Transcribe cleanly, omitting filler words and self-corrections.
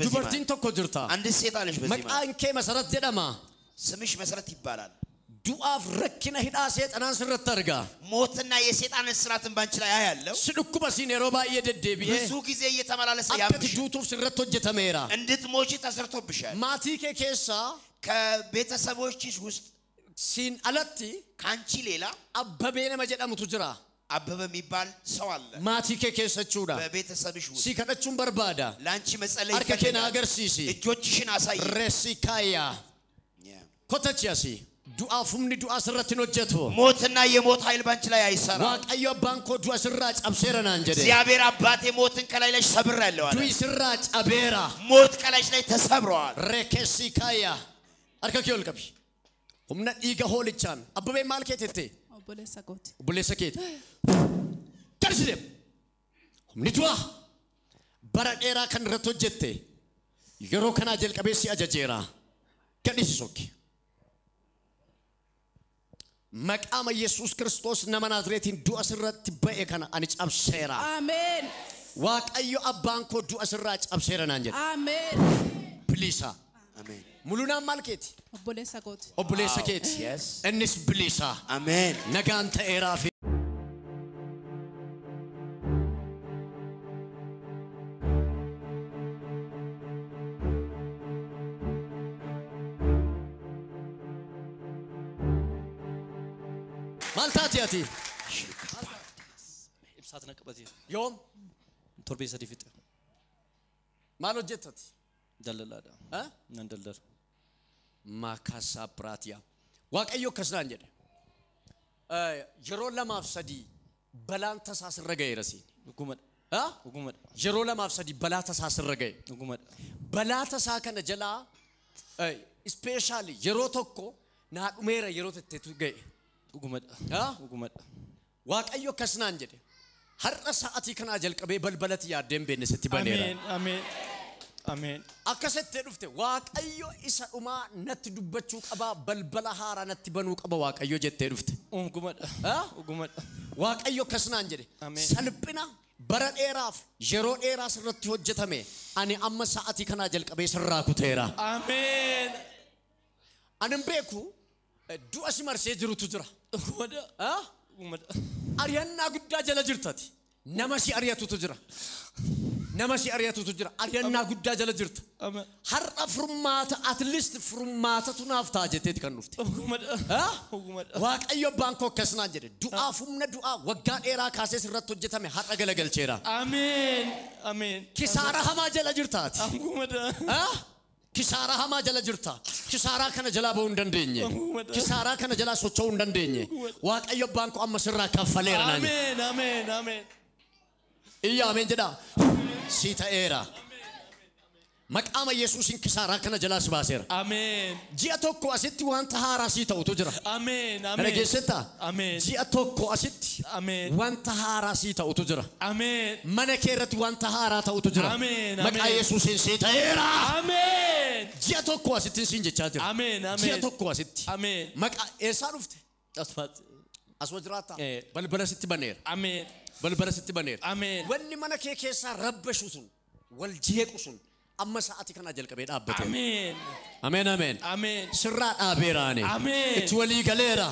dubartiin tokko jirta አንዲት ሴት አለች በዚህ maqaan kee masarat jedhama ስምሽ መሰረት ይባላል du'aaf rakkina hidhaa seexanaan sirratti arga ሞትና የሰይጣን እስራትን ባንቺ ላይ ያያለው sidhukkuba siin yeroo baay'ee deddeebi'ee ብዙ ጊዜ እየተመላለሰ yaabbish duutuuf sirratti hojjetameera እንድትሞቺ ተሰርቶብሻል maatii kee keessa ከቤተሰቦችሽ ውስጥ siin alatti ካንቺ ሌላ abbabee nama jedhamutu jira አበበ የሚባል ሰው አለ maatii kee keessachuudha በቤተሰብሽ ውስጥ si kadhachuun barbaada ላንቺ መጸለይ harka kee na agarsiisi እጆችሽን አሳይ resikaya kotachiasi du'aafumni du'a sirratti hojjetu ሞትና የሞት ኃይል ባንቺ ላይ አይሰራ waaqayyo abbaan koo du'a sirraa cabseera naan jedhe እግዚአብሔር አባቴ ሞትን ከላይ ላይ ሰብራለሁ አለ du'i sirraa cabeera ሞት ከላይ ላይ ተሰብሯል rekesikaya harka kee ol qabi humna dhiiga hoolichaan abbabee maal keetette obboleessa keeti galsidem humni du'a bara dheeraa kan irratti hojjette yeroo kanaa jalqabeessi ajajeera gadhisi sokki maqaama Yesuus Kiristoos nama Naazreetiin du'a sirratti ba'e kana ani cabseera amen waaqayyo abbaan koo du'a sirraa cabseera naan jedhe amen bilisa አሜን mulunaan maal keeti obboleessa keeti yes innis bilisa amen nagaan ta'eeraa fi maltaati ati ibsaat naqabati yoom torbe sadifit maal hojjettati dallalaadha nan dallar makasa pratia waaqayyo kasnaan jedhe yeroo lamaaf sadii balaan tasaasirra ga'eera siin ugumad yeroo lamaaf sadii balaa tasaasirra ga'e ugumad balaa tasaa kana jalaa especially yeroo tokko naa dhumeera yeroo tetteetu ga'e ugumad waaqayyo kasnaan jedhe har'a sa'atii kana jalqabee balbalati yaaddeen beenne sitti baneera amen amen akkasatti dhufte waaqayyo isa dhumaa natti dubbachuu qaba balbala haaraa natti banuu qaba waaqayyo jettee dhufte ugumad waaqayyo kasnaan jedhe salphina bara dheeraaf yeroo dheeraa sirratti hojjetame ani amma sa'atii kana jalqabee sirraa kuteera amen anin beeku du'a si marsee jirutu jira ugumad ari'annaa guddaa jala jirtati nama si ari'atutu jira ari'annaa guddaa jala jirta har'a furmaata at least furmaata tunaaf ta'a jetteeti kan dhufte waaqayyo abbaan koo akkasnaan jedhe du'aaf humna du'aa waggaa dheeraa kaasee sirratti hojjetame har'a galagalcheera amen kisaara hamaa jala jirtaati kisaara hamaa jala jirta kisaara kana jala ba'uu hin dandeenye kisaara kana jala socho'uu hin dandeenye waaqayyo abbaan koo amma sirraa kaffaleera naan amen iyya amen jedha si ta'eera maqaama Yesuusin kisaara kana jala si baaseera amen ji'a tokko asitti wanta haaraa si ta'utu jira amen dhageessetta amen ji'a tokko asitti wanta haaraa si ta'utu jira amen mana kee irratti wanta haaraa ta'utu jira maqaa Yesuusin si ta'eera amen ji'a tokko asitti sin jechaa jira ji'a tokko asitti maqaa eessaa dhufte asuma jiraata balbala sitti baneera balbala sitti baneera wanni mana kee keessaa rabbashu sun wal jeequ sun amma sa'atii kana jalqabee dhaabbate amen sirraa dhaabeeraane itti walii galeera